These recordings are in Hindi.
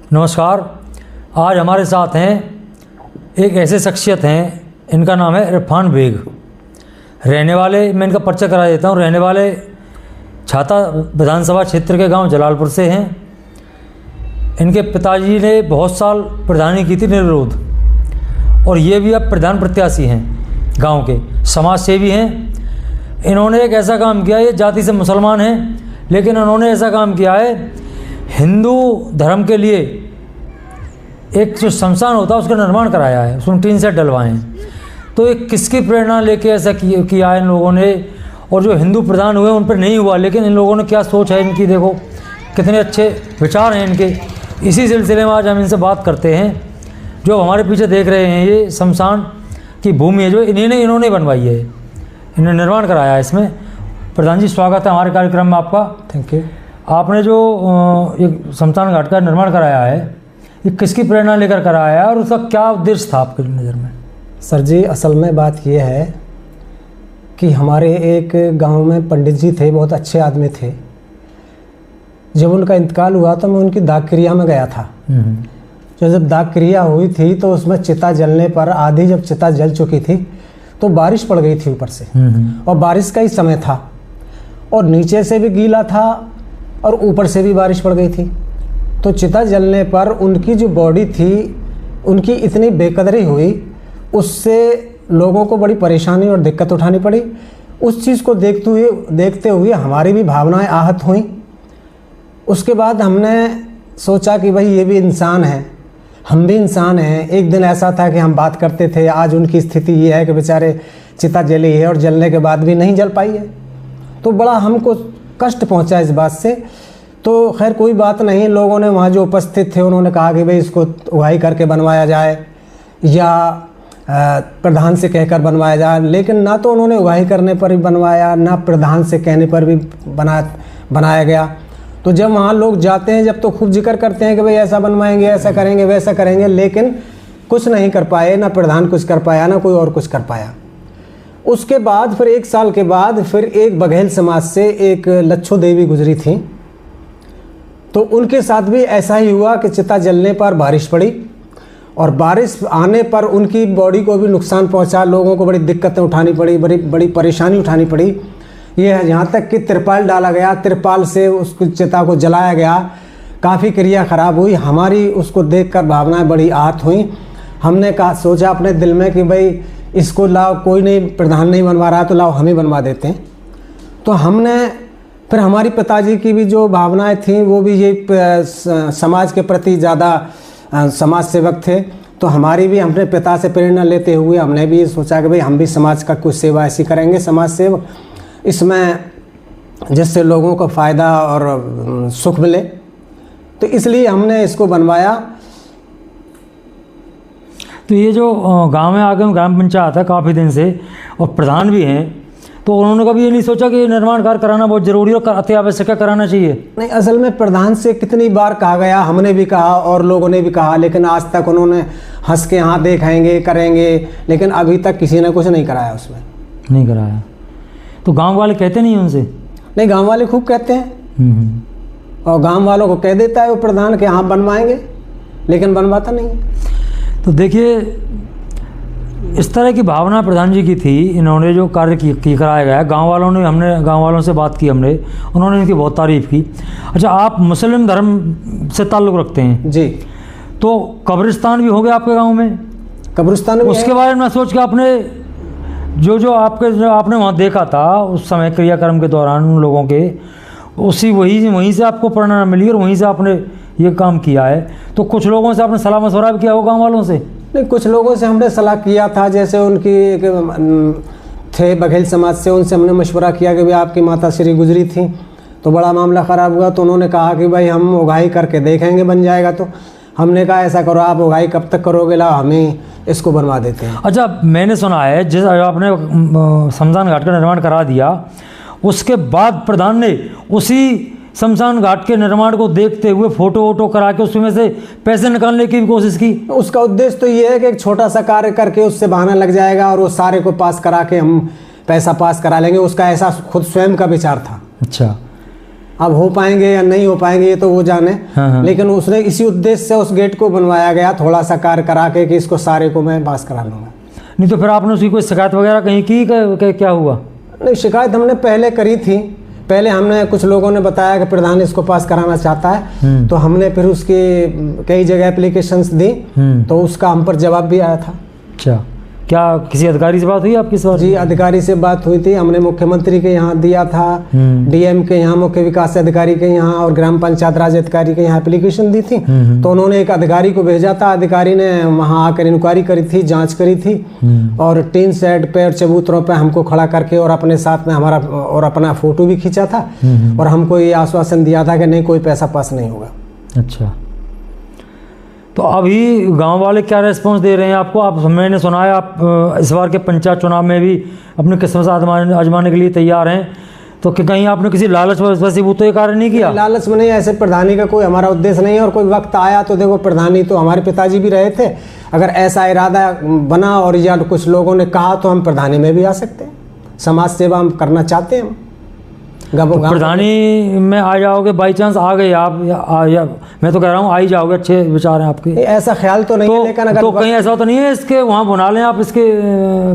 नमस्कार। आज हमारे साथ हैं एक ऐसे शख्सियत हैं, इनका नाम है इरफान बेग। रहने वाले, मैं इनका परिचय करा देता हूँ, रहने वाले छाता विधानसभा क्षेत्र के गांव जलालपुर से हैं। इनके पिताजी ने बहुत साल प्रधानी की थी निर्विरोध, और ये भी अब प्रधान प्रत्याशी हैं गांव के, समाज सेवी हैं। इन्होंने एक ऐसा काम किया, ये जाति से मुसलमान हैं, लेकिन इन्होंने ऐसा काम किया है, हिंदू धर्म के लिए एक जो शमशान होता है उसका निर्माण कराया है, उसमें टीन सेट डलवाए हैं। तो एक किसकी प्रेरणा लेके ऐसा किया है इन लोगों ने, और जो हिंदू प्रधान हुए उन पर नहीं हुआ, लेकिन इन लोगों ने क्या सोच है इनकी, देखो कितने अच्छे विचार हैं इनके। इसी सिलसिले में आज हम इनसे बात करते हैं। जो हमारे पीछे देख रहे हैं, ये शमशान की भूमि है जो इन्होंने बनवाई है, इन्होंने निर्माण कराया है इसमें। प्रधान जी, स्वागत है हमारे कार्यक्रम में आपका। Thank you. आपने जो एक शमशान घाट का निर्माण कराया है, ये किसकी प्रेरणा लेकर कराया है और उसका क्या उद्देश्य था आपकी नज़र में? सर जी, असल में बात यह है कि हमारे एक गांव में पंडित जी थे, बहुत अच्छे आदमी थे। जब उनका इंतकाल हुआ तो मैं उनकी दाग क्रिया में गया था। जब दाग क्रिया हुई थी तो उसमें चिता जलने पर आधी जब चिता जल चुकी थी तो बारिश पड़ गई थी ऊपर से, और बारिश का ही समय था, और नीचे से भी गीला था और ऊपर से भी बारिश पड़ गई थी। तो चिता जलने पर उनकी जो बॉडी थी उनकी इतनी बेकदरी हुई, उससे लोगों को बड़ी परेशानी और दिक्कत उठानी पड़ी। उस चीज़ को देखते हुए हमारी भी भावनाएं आहत हुई। उसके बाद हमने सोचा कि भाई ये भी इंसान है, हम भी इंसान हैं। एक दिन ऐसा था कि हम बात करते थे, आज उनकी स्थिति ये है कि बेचारे चिता जली है और जलने के बाद भी नहीं जल पाई है, तो बड़ा हमको कष्ट पहुंचा इस बात से। तो खैर कोई बात नहीं, लोगों ने वहाँ जो उपस्थित थे उन्होंने कहा कि भाई इसको उगाई करके बनवाया जाए या प्रधान से कहकर बनवाया जाए, लेकिन ना तो उन्होंने उगाई करने पर भी बनवाया, ना प्रधान से कहने पर भी बनाया गया। तो जब वहाँ लोग जाते हैं, जब तो खूब जिक्र करते हैं कि भाई ऐसा बनवाएंगे, ऐसा करेंगे, वैसा करेंगे, लेकिन कुछ नहीं कर पाए, ना प्रधान कुछ कर पाया, ना कोई और कुछ कर पाया। उसके बाद फिर 1 साल के बाद फिर एक बघेल समाज से एक लच्छो देवी गुजरी थी, तो उनके साथ भी ऐसा ही हुआ कि चिता जलने पर बारिश पड़ी, और बारिश आने पर उनकी बॉडी को भी नुकसान पहुंचा, लोगों को बड़ी दिक्कतें उठानी पड़ी, बड़ी परेशानी उठानी पड़ी। ये यहाँ तक कि तिरपाल डाला गया, तिरपाल से उस चिता को जलाया गया, काफ़ी क्रिया ख़राब हुई। हमारी उसको देखकर भावनाएं बड़ी आहत हुई। हमने सोचा अपने दिल में कि भाई इसको लाओ, कोई नहीं, प्रधान नहीं बनवा रहा तो लाओ हम ही बनवा देते हैं। तो हमने फिर, हमारी पिताजी की भी जो भावनाएं थीं वो भी ये समाज के प्रति ज़्यादा समाज सेवक थे, तो हमारी भी अपने पिता से प्रेरणा लेते हुए हमने भी सोचा कि भाई हम भी समाज का कुछ सेवा ऐसी करेंगे, समाज सेवा, इसमें जिससे लोगों को फ़ायदा और सुख मिले। तो इसलिए हमने इसको बनवाया। तो ये जो गांव में आगे ग्राम पंचायत है काफ़ी दिन से, और प्रधान भी हैं, तो उन्होंने कभी ये नहीं सोचा कि निर्माण कार्य कराना बहुत ज़रूरी और अति आवश्यक कराना चाहिए? नहीं, असल में प्रधान से कितनी बार कहा गया, हमने भी कहा और लोगों ने भी कहा, लेकिन आज तक उन्होंने हंस के हाँ देखेंगे, करेंगे, लेकिन अभी तक किसी ने कुछ नहीं कराया, उसमें नहीं कराया। तो गाँव वाले कहते नहीं उनसे? नहीं, गाँव वाले खूब कहते हैं, और गाँव वालों को कह देता है वो प्रधान के हाँ बनवाएंगे, लेकिन बनवाता नहीं। तो देखिए, इस तरह की भावना प्रधान जी की थी। इन्होंने जो कार्य कराया गया, गांव वालों ने, हमने गांव वालों से बात की, उन्होंने इनकी बहुत तारीफ़ की। अच्छा, आप मुस्लिम धर्म से ताल्लुक़ रखते हैं जी, तो कब्रिस्तान भी हो गया आपके गांव में? कब्रिस्तान भी उसके बारे में सोच के आपने जो आपने वहाँ देखा था उस समय क्रियाक्रम के दौरान उन लोगों के, वहीं से आपको प्रेरणा मिली और वहीं से आपने ये काम किया है। तो कुछ लोगों से आपने सलाह मशवरा भी किया हो गाँव वालों से? नहीं, कुछ लोगों से हमने सलाह किया था, जैसे उनकी थे बघेल समाज से, उनसे हमने मशवरा किया कि भाई आपकी माता श्री गुजरी थी, तो बड़ा मामला ख़राब हुआ, तो उन्होंने कहा कि भाई हम उगाई करके देखेंगे बन जाएगा। तो हमने कहा ऐसा करो, आप उगाई कब तक करोगे, ला हम ही इसको बनवा देते हैं। अच्छा, मैंने सुना है जिस आपने शमशान घाट का निर्माण करा दिया, उसके बाद प्रधान ने उसी शमशान घाट के निर्माण को देखते हुए फोटो वोटो करा के उसमें से पैसे निकालने की भी कोशिश की। उसका उद्देश्य तो ये है कि एक छोटा सा कार्य करके उससे बहाना लग जाएगा और वो सारे को पास करा के हम पैसा पास करा लेंगे, उसका ऐसा खुद स्वयं का विचार था। अच्छा, अब हो पाएंगे या नहीं हो पाएंगे ये तो वो जाने। हाँ। लेकिन उसने इसी उद्देश्य से उस गेट को बनवाया गया, थोड़ा सा कार्य करा के कि इसको सारे को मैं पास करा लूँगा। नहीं तो फिर आपने उसकी कोई शिकायत वगैरह कहीं की क्या हुआ? नहीं, शिकायत हमने पहले करी थी। पहले हमने कुछ लोगों ने बताया कि प्रधान इसको पास कराना चाहता है, तो हमने फिर उसकी कई जगह एप्लीकेशंस दी, तो उसका हम पर जवाब भी आया था। अच्छा, क्या किसी अधिकारी से बात हुई आपकी? सवाल जी, अधिकारी से बात हुई थी। हमने मुख्यमंत्री के यहाँ दिया था, डीएम के यहाँ, मुख्य विकास अधिकारी के यहाँ और ग्राम पंचायत राज अधिकारी के यहाँ एप्लीकेशन दी थी। तो उन्होंने एक अधिकारी को भेजा था, अधिकारी ने वहाँ आकर इंक्वायरी करी थी, जांच करी थी और टीन शेड पे और चबूतरों पे हमको खड़ा करके और अपने साथ में हमारा और अपना फोटो भी खींचा था और हमको ये आश्वासन दिया था कि नहीं, कोई पैसा पास नहीं होगा। अच्छा, तो अभी गांव वाले क्या रेस्पॉन्स दे रहे हैं आपको? आप, मैंने सुना है आप इस बार के पंचायत चुनाव में भी अपनी किस्मत आजमाने के लिए तैयार हैं, तो कि कहीं आपने किसी लालच वसीबूत तो ये कार्य नहीं किया? लालच में नहीं, ऐसे प्रधानी का कोई हमारा उद्देश्य नहीं है। और कोई वक्त आया तो देखो, प्रधानी तो हमारे पिताजी भी रहे थे, अगर ऐसा इरादा बना और या कुछ लोगों ने कहा तो हम प्रधानी में भी आ सकते हैं। समाज सेवा हम करना चाहते हैं। तो प्रधानी में आ जाओगे, बाई चांस आ गए आप या मैं तो कह रहा हूँ आ ही जाओगे, अच्छे विचार हैं आपके। ऐसा ख्याल तो नहीं है, लेकिन अगर तो कहीं ऐसा तो नहीं है इसके वहाँ बना लें आप इसके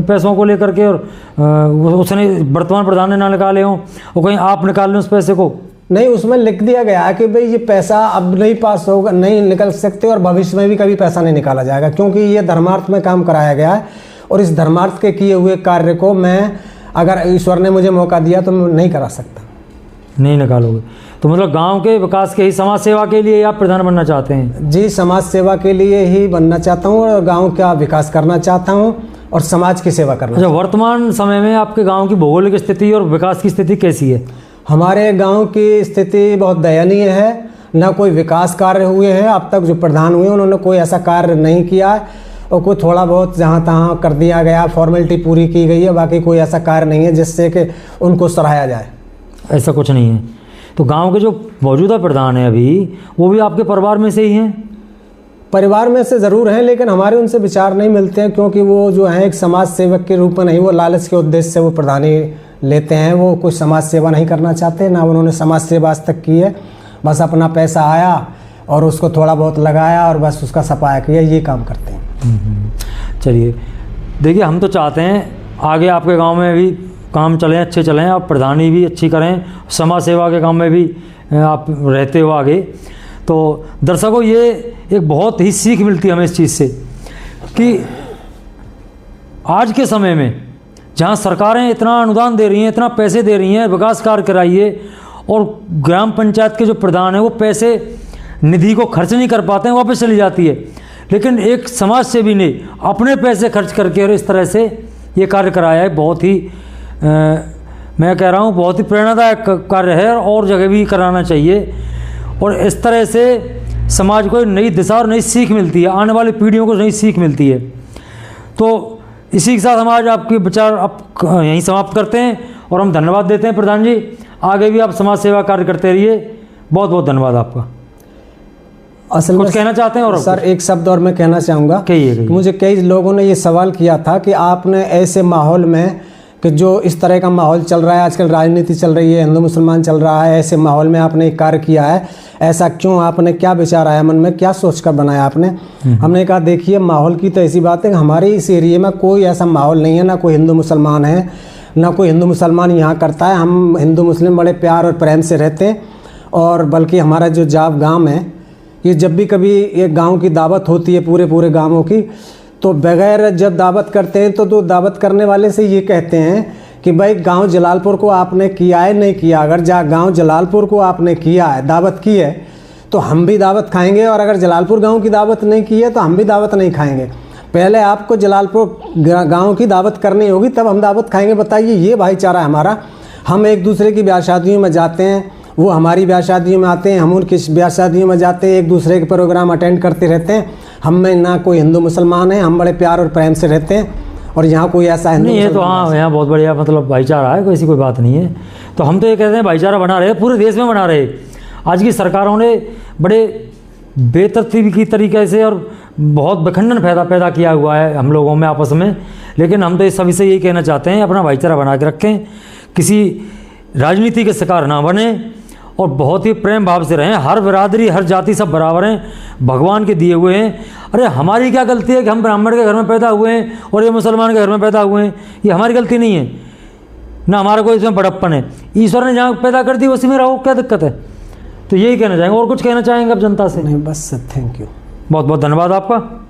पैसों को लेकर के, और उसने वर्तमान प्रधान ने ना निकाले हों और कहीं आप निकाल लें उस पैसे को? नहीं, उसमें लिख दिया गया है कि भाई ये पैसा अब नहीं पास होगा, नहीं निकल सकते और भविष्य में भी कभी पैसा नहीं निकाला जाएगा, क्योंकि ये धर्मार्थ में काम कराया गया है। और इस धर्मार्थ के किए हुए कार्य को मैं, अगर ईश्वर ने मुझे मौका दिया तो मैं नहीं करा सकता। नहीं निकालोगे तो मतलब गांव के विकास के ही, समाज सेवा के लिए आप प्रधान बनना चाहते हैं? जी, समाज सेवा के लिए ही बनना चाहता हूँ और गांव का विकास करना चाहता हूँ और समाज की सेवा करना। अच्छा, वर्तमान समय में आपके गांव की भौगोलिक स्थिति और विकास की स्थिति कैसी है? हमारे गांव की स्थिति बहुत दयनीय है। ना कोई विकास कार्य हुए हैं अब तक। जो प्रधान हुए उन्होंने कोई ऐसा कार्य नहीं किया है और कोई थोड़ा बहुत जहाँ तहाँ कर दिया गया, फॉर्मेलिटी पूरी की गई है, बाकी कोई ऐसा कार्य नहीं है जिससे कि उनको सराहा जाए। ऐसा कुछ नहीं है। तो गांव के जो मौजूदा प्रधान है अभी, वो भी आपके परिवार में से ही हैं? परिवार में से ज़रूर हैं, लेकिन हमारे उनसे विचार नहीं मिलते हैं, क्योंकि वो जो हैं एक समाज सेवक के रूप में नहीं, वो लालच के उद्देश्य से वो प्रधानी लेते हैं। वो कुछ समाज सेवा नहीं करना चाहते, ना उन्होंने समाज सेवा आज तक की है। बस अपना पैसा आया और उसको थोड़ा बहुत लगाया और बस उसका सफाया किया, ये काम करते हैं। चलिए, देखिए, हम तो चाहते हैं आगे आपके गाँव में भी काम चलें, अच्छे चलें, आप प्रधानी भी अच्छी करें, समाज सेवा के काम में भी आप रहते हो आगे। तो दर्शकों, ये एक बहुत ही सीख मिलती है हमें इस चीज़ से कि आज के समय में जहाँ सरकारें इतना अनुदान दे रही हैं, इतना पैसे दे रही हैं, विकास कार्य कराइए, और ग्राम पंचायत के जो प्रधान हैं वो पैसे निधि को खर्च नहीं कर पाते हैं, वापस चली जाती है। लेकिन एक समाज सेवी ने अपने पैसे खर्च करके और इस तरह से ये कार्य कराया है। बहुत ही मैं कह रहा हूँ बहुत ही प्रेरणादायक कार्य है और जगह भी कराना चाहिए। और इस तरह से समाज को नई दिशा और नई सीख मिलती है, आने वाली पीढ़ियों को नई सीख मिलती है। तो इसी के साथ हम आज आपके विचार आप यहीं समाप्त करते हैं और हम धन्यवाद देते हैं प्रधान जी। आगे भी आप समाज सेवा कार्य करते रहिए। बहुत बहुत धन्यवाद आपका। असल में कुछ कहना चाहते हैं? और सर, एक शब्द और मैं कहना चाहूँगा। कहिए। मुझे कई लोगों ने ये सवाल किया था कि आपने ऐसे माहौल में, कि जो इस तरह का माहौल चल रहा है आजकल, राजनीति चल रही है, हिंदू मुसलमान चल रहा है, ऐसे माहौल में आपने एक कार्य किया है, ऐसा क्यों? आपने क्या विचार आया मन में, क्या सोचकर बनाया आपने? हमने कहा, देखिए, माहौल की तो ऐसी बात है कि हमारे इस एरिया में कोई ऐसा माहौल नहीं है, ना कोई हिंदू मुसलमान है, ना कोई हिंदू मुसलमान यहाँ करता है। हम हिंदू मुस्लिम बड़े प्यार और प्रेम से रहते हैं। और बल्कि हमारा जो जाप गाँव है, ये जब भी कभी एक गाँव की दावत होती है पूरे गाँवों की, तो बगैर जब दावत करते हैं तो दावत करने वाले से ये कहते हैं कि भाई गांव जलालपुर को आपने किया है नहीं किया। अगर गांव जलालपुर को आपने किया है, दावत की है, तो हम भी दावत खाएंगे, और अगर जलालपुर गांव की दावत नहीं की है तो हम भी दावत नहीं खाएंगे। पहले आपको जलालपुर गांव की दावत करनी होगी, तब हम दावत खाएंगे। बताइए, ये भाईचारा है हमारा। हम एक दूसरे की ब्याह शादियों में जाते हैं, वो हमारी ब्याह शादियों में आते हैं, हम उनकी ब्याह शादियों में जाते हैं, एक दूसरे के प्रोग्राम अटेंड करते रहते हैं। हम में ना कोई हिंदू मुसलमान है, हम बड़े प्यार और प्रेम से रहते हैं। और यहाँ कोई ऐसा हिंदू नहीं है तो हाँ, यहाँ बहुत बढ़िया मतलब भाईचारा है, कोई ऐसी कोई बात नहीं है। तो हम तो ये कहते हैं भाईचारा बना रहे, पूरे देश में बना रहे। आज की सरकारों ने बड़े बेतरतीब की तरीके से और बहुत विखंडन पैदा किया हुआ है हम लोगों में आपस में। लेकिन हम तो इस सभी से यही कहना चाहते हैं, अपना भाईचारा बना के रखें, किसी राजनीति के शिकार ना बने और बहुत ही प्रेम भाव से रहें। हर बिरादरी हर जाति सब बराबर हैं, भगवान के दिए हुए हैं। अरे हमारी क्या गलती है कि हम ब्राह्मण के घर में पैदा हुए हैं और ये मुसलमान के घर में पैदा हुए हैं? ये हमारी गलती नहीं है, ना हमारा कोई इसमें बड़प्पन है। ईश्वर ने जहाँ पैदा कर दी उसी में रहो, क्या दिक्कत है? तो यही कहना चाहेंगे। और कुछ कहना चाहेंगे आप जनता से? नहीं, बस थैंक यू। बहुत बहुत धन्यवाद आपका।